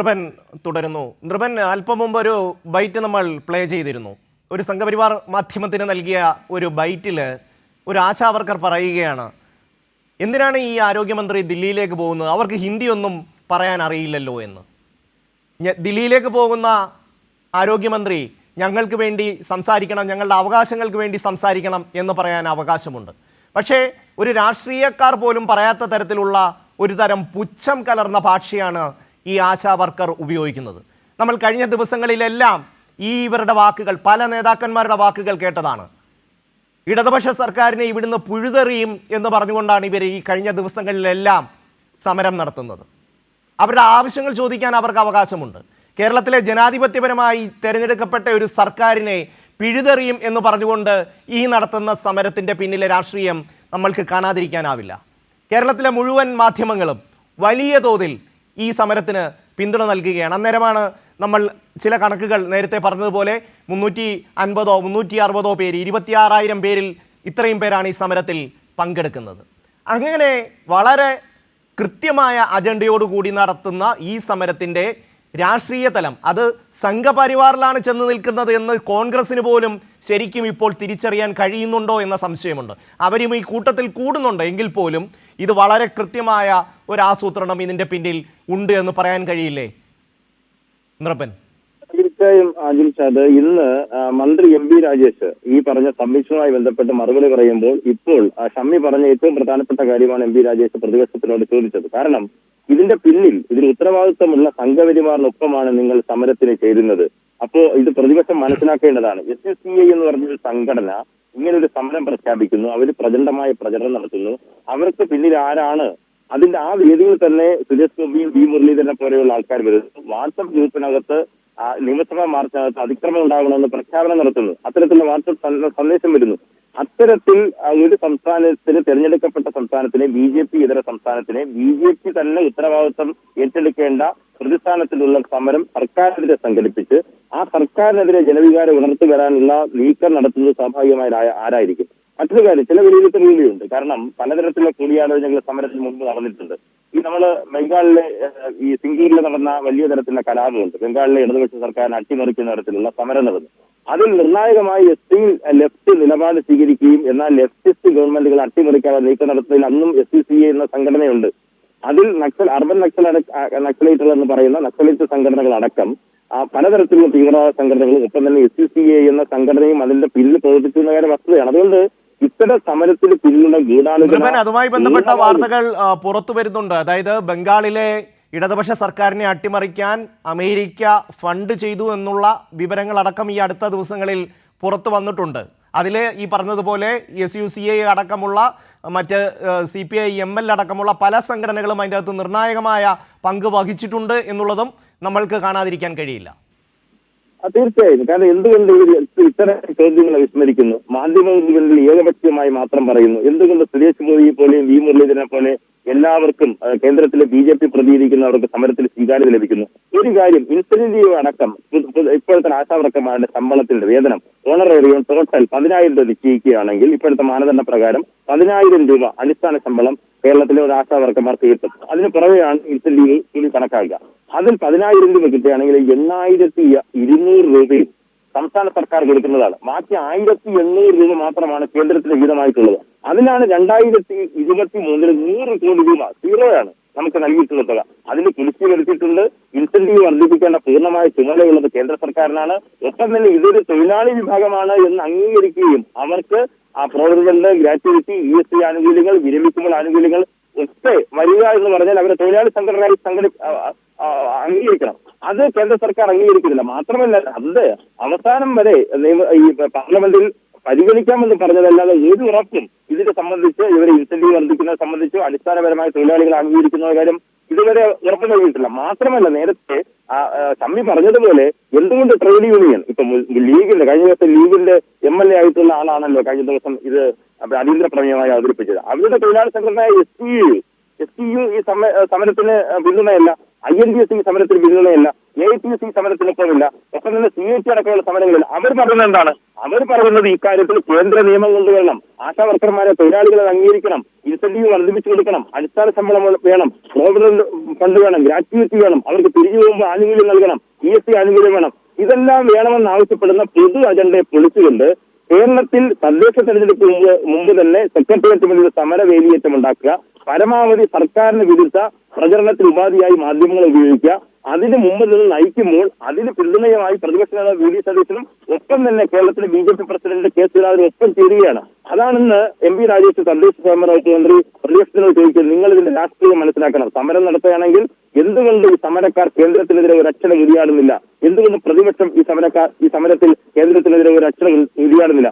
നൃപൻ തുടരുന്നു. നൃപൻ, അല്പം മുമ്പ് ഒരു ബൈറ്റ് നമ്മൾ പ്ലേ ചെയ്തിരുന്നു. ഒരു സംഘപരിവാർ മാധ്യമത്തിന് നൽകിയ ഒരു ബൈറ്റിൽ ഒരു ആശാവർക്കർ പറയുകയാണ്, എന്തിനാണ് ഈ ആരോഗ്യമന്ത്രി ദില്ലിയിലേക്ക് പോകുന്നത്, അവർക്ക് ഹിന്ദിയൊന്നും പറയാൻ അറിയില്ലല്ലോ എന്ന്. ദില്ലിയിലേക്ക് പോകുന്ന ആരോഗ്യമന്ത്രി ഞങ്ങൾക്ക് വേണ്ടി സംസാരിക്കണം, ഞങ്ങളുടെ അവകാശങ്ങൾക്ക് വേണ്ടി സംസാരിക്കണം എന്ന് പറയാൻ അവകാശമുണ്ട്. പക്ഷേ ഒരു രാഷ്ട്രീയക്കാർ പോലും പറയാത്ത തരത്തിലുള്ള ഒരു തരം പുച്ഛം കലർന്ന ഭാഷയാണ് ഈ ആശാ വർക്കർ ഉപയോഗിക്കുന്നത്. നമ്മൾ കഴിഞ്ഞ ദിവസങ്ങളിലെല്ലാം ഇവരുടെ വാക്കുകൾ, പല നേതാക്കന്മാരുടെ വാക്കുകൾ കേട്ടതാണ്. ഇടതുപക്ഷ സർക്കാരിനെ ഇവിടുന്ന് പുഴുതെറിയും എന്ന് പറഞ്ഞുകൊണ്ടാണ് ഇവർ ഈ കഴിഞ്ഞ ദിവസങ്ങളിലെല്ലാം സമരം നടത്തുന്നത്. അവരുടെ ആവശ്യങ്ങൾ ചോദിക്കാൻ അവർക്ക് അവകാശമുണ്ട്. കേരളത്തിലെ ജനാധിപത്യപരമായി തിരഞ്ഞെടുക്കപ്പെട്ട ഒരു സർക്കാരിനെ പിഴുതെറിയും എന്ന് പറഞ്ഞുകൊണ്ട് ഈ നടത്തുന്ന സമരത്തിൻ്റെ പിന്നിലെ രാഷ്ട്രീയം നമ്മൾക്ക് കാണാതിരിക്കാനാവില്ല. കേരളത്തിലെ മുഴുവൻ മാധ്യമങ്ങളും വലിയ തോതിൽ ഈ സമരത്തിന് പിന്തുണ നൽകുകയാണ്. അന്നേരമാണ് നമ്മൾ ചില കണക്കുകൾ നേരത്തെ പറഞ്ഞതുപോലെ 350 360 പേര്, 26,000 പേരിൽ ഇത്രയും പേരാണ് ഈ സമരത്തിൽ പങ്കെടുക്കുന്നത്. അങ്ങനെ വളരെ കൃത്യമായ അജണ്ടയോടുകൂടി നടത്തുന്ന ഈ സമരത്തിൻ്റെ രാഷ്ട്രീയ തലം അത് സംഘപരിവാറിലാണ് ചെന്ന് നിൽക്കുന്നത് എന്ന് കോൺഗ്രസിന് പോലും ശരിക്കും ഇപ്പോൾ തിരിച്ചറിയാൻ കഴിയുന്നുണ്ടോ എന്ന സംശയമുണ്ട്. അവരും ഈ കൂട്ടത്തിൽ കൂടുന്നുണ്ട് എങ്കിൽ പോലും ഇത് വളരെ കൃത്യമായ ഒരു ആസൂത്രണം ഇതിൻ്റെ പിന്നിൽ ഉണ്ട് എന്ന് പറയാൻ കഴിയില്ലേ നൃപൻ? തീർച്ചയായും അജിൽഷാദ്, ഇന്ന് മന്ത്രി എം.ബി. രാജേഷ് ഈ പറഞ്ഞ സംരക്ഷണവുമായി ബന്ധപ്പെട്ട് മറുപടി പറയുമ്പോൾ ഇപ്പോൾ ഷമ്മി പറഞ്ഞ ഏറ്റവും പ്രധാനപ്പെട്ട കാര്യമാണ് എം.ബി. രാജേഷ് പ്രതിപക്ഷത്തിനോട് ചോദിച്ചത്. കാരണം ഇതിന്റെ പിന്നിൽ ഇതിന് ഉത്തരവാദിത്വമുള്ള സംഘപരിവാറിനൊപ്പമാണ് നിങ്ങൾ സമരത്തിന് ചേരുന്നത്. അപ്പോ ഇത് പ്രതിപക്ഷം മനസ്സിലാക്കേണ്ടതാണ്. SUCI എന്ന് പറഞ്ഞൊരു സംഘടന ഇങ്ങനൊരു സമരം പ്രഖ്യാപിക്കുന്നു, അവർ പ്രചണ്ഡമായ പ്രചരണം നടത്തുന്നു. അവർക്ക് പിന്നിൽ ആരാണ്? അതിന്റെ ആ വേദിയിൽ തന്നെ സുരേഷ് ഗോപിയും വി മുരളീധരനെ പോലെയുള്ള ആൾക്കാർ വരുന്നു. വാട്സപ്പ് ഗ്രൂപ്പിനകത്ത് നിയമസഭാ മാർച്ചിനകത്ത് അതിക്രമം ഉണ്ടാകണമെന്ന് പ്രഖ്യാപനം നടത്തുന്നു. അത്തരത്തിലുള്ള വാട്സപ്പ് സന്ദേശം വരുന്നു. അത്തരത്തിൽ ഒരു സംസ്ഥാനത്തിന്, തെരഞ്ഞെടുക്കപ്പെട്ട സംസ്ഥാനത്തിനെ, BJP ഇതര സംസ്ഥാനത്തിനെ BJP തന്നെ ഉത്തരവാദിത്വം ഏറ്റെടുക്കേണ്ട പ്രതിസ്ഥാനത്തിലുള്ള സമരം സർക്കാരിനെതിരെ സംഘടിപ്പിച്ച് ആ സർക്കാരിനെതിരെ ജനവികാരം ഉണർത്തി വരാനുള്ള നീക്കം നടത്തുന്നത് സ്വാഭാവികമായ ആരായിരിക്കും? മറ്റൊരു കാര്യം, ചില വിലയിരുത്തൽ കൂടിയുണ്ട്. കാരണം പലതരത്തിലുള്ള കൂടിയാലോചനകൾ സമരത്തിന് മുമ്പ് നടന്നിട്ടുണ്ട്. നമ്മള് ബംഗാളിലെ ഈ സിംഗൂരിൽ നടന്ന വലിയ തരത്തിലുള്ള കലാപമുണ്ട്. ബംഗാളിലെ ഇടതുപക്ഷ സർക്കാരിനെ അട്ടിമറിക്കുന്ന തരത്തിലുള്ള സമരം നടന്നു. അതിൽ നിർണായകമായി ലെഫ്റ്റ് നിലപാട് സ്വീകരിക്കുകയും എന്നാൽ ലെഫ്റ്റിസ്റ്റ് ഗവൺമെന്റുകൾ അട്ടിമറിക്കാതെ നീക്കം നടത്തുന്നതിൽ അന്നും SUCI എന്ന സംഘടനയുണ്ട്. അതിൽ അർബൻ നക്സലൈറ്റുകൾ എന്ന് പറയുന്ന നക്സലൈറ്റ് സംഘടനകൾ അടക്കം പലതരത്തിലുള്ള തീവ്രവാദ സംഘടനകളും ഒപ്പം തന്നെ SUCI എന്ന സംഘടനയും അതിന്റെ പിന്നിൽ പ്രവർത്തിക്കുന്ന കാര്യം വസ്തുതയാണ്. അതുകൊണ്ട് ഇത്തരം സമരത്തിന് പിന്നിലുള്ള ഗൂഢാലോചന, അതുമായി ബന്ധപ്പെട്ട വാർത്തകൾ പുറത്തു വരുന്നുണ്ട്. അതായത് ബംഗാളിലെ ഇടതുപക്ഷ സർക്കാരിനെ അട്ടിമറിക്കാൻ അമേരിക്ക ഫണ്ട് ചെയ്തു എന്നുള്ള വിവരങ്ങളടക്കം ഈ അടുത്ത ദിവസങ്ങളിൽ പുറത്തു വന്നിട്ടുണ്ട്. അതിൽ ഈ പറഞ്ഞതുപോലെ SUCI അടക്കമുള്ള മറ്റ് CPI ML അടക്കമുള്ള പല സംഘടനകളും അതിൻ്റെ അകത്ത് നിർണായകമായ പങ്ക് വഹിച്ചിട്ടുണ്ട് എന്നുള്ളതും നമ്മൾക്ക് കാണാതിരിക്കാൻ കഴിയില്ല. തീർച്ചയായും. കാരണം എന്തുകൊണ്ട് ഇത്തരം ചോദ്യങ്ങളെ വിസ്മരിക്കുന്നു? മാധ്യമങ്ങളിൽ ഏകപക്ഷീയമായി മാത്രം പറയുന്നു. എന്തുകൊണ്ട് സുരേഷ് ഗോപി പോലെയും വി മുരളീധരനെ പോലെ എല്ലാവർക്കും കേന്ദ്രത്തിലെ BJP പ്രതിനിധിക്കുന്നവർക്ക് സമരത്തിൽ സ്വീകാര്യത ലഭിക്കുന്നു? ഒരു കാര്യം, ഇൻസെന്റീവ് അടക്കം ഇപ്പോഴത്തെ ആശാവർക്കന്മാരുടെ ശമ്പളത്തിന്റെ വേതനം ഓണറേറിയം ടോട്ടൽ 10,000 രൂപ നിശ്ചയിക്കുകയാണെങ്കിൽ ഇപ്പോഴത്തെ മാനദണ്ഡ പ്രകാരം 10,000 രൂപ അടിസ്ഥാന ശമ്പളം കേരളത്തിലെ ഒരു ആശാവർക്കന്മാർക്ക് കിട്ടും. അതിന് പുറമെയാണ് ഇൻസെന്റീവ് കൂടി കണക്കാക്കുക. അതിൽ 10,000 രൂപ കിട്ടുകയാണെങ്കിൽ 8,200 രൂപയും സംസ്ഥാന സർക്കാർ കൊടുക്കുന്നതാണ്. ബാക്കി 1,800 രൂപ മാത്രമാണ് കേന്ദ്രത്തിന് വിഹിതമായിട്ടുള്ളത്. അതിനാണ് 2023 100 കോടി രൂപ സീറോയാണ് നമുക്ക് നൽകിയിട്ടുള്ള തുക. അതിന് കുടിശ്ശിക വരുത്തിയിട്ടുണ്ട്. ഇൻസെന്റീവ് വർദ്ധിപ്പിക്കേണ്ട പൂർണ്ണമായ ചുമതലയുള്ളത് കേന്ദ്ര സർക്കാരിനാണ്. ഒപ്പം തന്നെ ഇതൊരു തൊഴിലാളി വിഭാഗമാണ് എന്ന് അംഗീകരിക്കുകയും അവർക്ക് പ്രോവിഡന്റ്, ഗ്രാറ്റുവിറ്റി, ESI ആനുകൂല്യങ്ങൾ, വിരമിക്കുമ്പോൾ ആനുകൂല്യങ്ങൾ ഒക്കെ വരിക എന്ന് പറഞ്ഞാൽ അവരെ തൊഴിലാളി സംഘടനയായി അംഗീകരിക്കണം. അത് കേന്ദ്ര സർക്കാർ അംഗീകരിക്കുന്നില്ല. മാത്രമല്ല, അത് അവസാനം വരെ ഈ പാർലമെന്റിൽ പരിഗണിക്കാമെന്ന് പറഞ്ഞതല്ലാതെ ഒരു ഉറപ്പും ഇതിനെ സംബന്ധിച്ച്, ഇവരെ ഇൻസെന്റീവ് വർദ്ധിക്കുന്നത് സംബന്ധിച്ചോ അടിസ്ഥാനപരമായ തൊഴിലാളികൾ അംഗീകരിക്കുന്ന കാര്യം ഇതുവരെ ഉറപ്പ് നൽകിയിട്ടില്ല. മാത്രമല്ല, നേരത്തെ ഷമ്മി പറഞ്ഞതുപോലെ എന്തുകൊണ്ട് ട്രേഡ് യൂണിയൻ ഇപ്പൊ ലീഗിന്റെ കഴിഞ്ഞ ദിവസം ലീഗിന്റെ MLA ആയിട്ടുള്ള ആളാണല്ലോ കഴിഞ്ഞ ദിവസം ഇത് അടിയന്തര പ്രമേയമായി അവതരിപ്പിച്ചത്. അവരുടെ തൊഴിലാളി സംഘടനയായ STU ഈ സമരത്തിന് പിന്തുണയല്ല, INTS ഈ സമരത്തിന് പിന്തുണയല്ല. AITUC സമരത്തിനൊപ്പമില്ല. ഒപ്പം തന്നെ CIT അടക്കമുള്ള സമരങ്ങളിൽ അവർ പറയുന്നത് എന്താണ്? അവർ പറയുന്നത് ഇക്കാര്യത്തിൽ കേന്ദ്ര നിയമം കൊണ്ടുവരണം, ആശാ വർക്കർമാരെ തൊഴിലാളികളെ അംഗീകരിക്കണം, ഇൻസെന്റീവ് വർദ്ധിപ്പിച്ചു കൊടുക്കണം, അടിസ്ഥാന ശമ്പളം വേണം, പ്രോവിഡന്റ് ഫണ്ട് വേണം, ഗ്രാറ്റുവിറ്റി വേണം, അവർക്ക് തിരിച്ചു പോകുമ്പോൾ ആനുകൂല്യം നൽകണം, ESC ആനുകൂല്യം വേണം. ഇതെല്ലാം വേണമെന്ന് ആവശ്യപ്പെടുന്ന പൊതു അജണ്ടയെ പൊളിച്ചുകൊണ്ട് കേരളത്തിൽ തദ്ദേശ തെരഞ്ഞെടുപ്പ് മുമ്പ് തന്നെ സെക്രട്ടേറിയറ്റ് മുന്നിൽ സമര വേലിയേറ്റം ഉണ്ടാക്കുക, പരമാവധി സർക്കാരിന് വിരുദ്ധ പ്രചരണത്തിന് ഉപാധിയായി മാധ്യമങ്ങളെ ഉപയോഗിക്കുക, അതിന് മുമ്പ് നിന്ന് നയിക്കുമ്പോൾ അതിന് പിന്തുണയുമായി പ്രതിപക്ഷ നേതാവ് VD സതീശനും ഒപ്പം തന്നെ കേരളത്തിലെ BJP പ്രസിഡന്റ് K സുധാകരനും ഒപ്പം ചേരുകയാണ്. അതാണെന്ന് MP രാജേഷ് തദ്ദേശ സ്വയംഭരണ വകുപ്പ് മന്ത്രി പ്രതിപക്ഷത്തിനോട് ചോദിക്കുന്നത്. നിങ്ങൾ ഇതിന്റെ രാഷ്ട്രീയം മനസ്സിലാക്കണം. സമരം നടത്തുകയാണെങ്കിൽ എന്തുകൊണ്ട് ഈ സമരക്കാർ കേന്ദ്രത്തിനെതിരെ ഒരു അക്ഷരം ഉരിയാടുന്നില്ല? എന്തുകൊണ്ട് പ്രതിപക്ഷം ഈ സമരത്തിൽ കേന്ദ്രത്തിനെതിരെ ഒരു അക്ഷരം ഉരിയാടുന്നില്ല?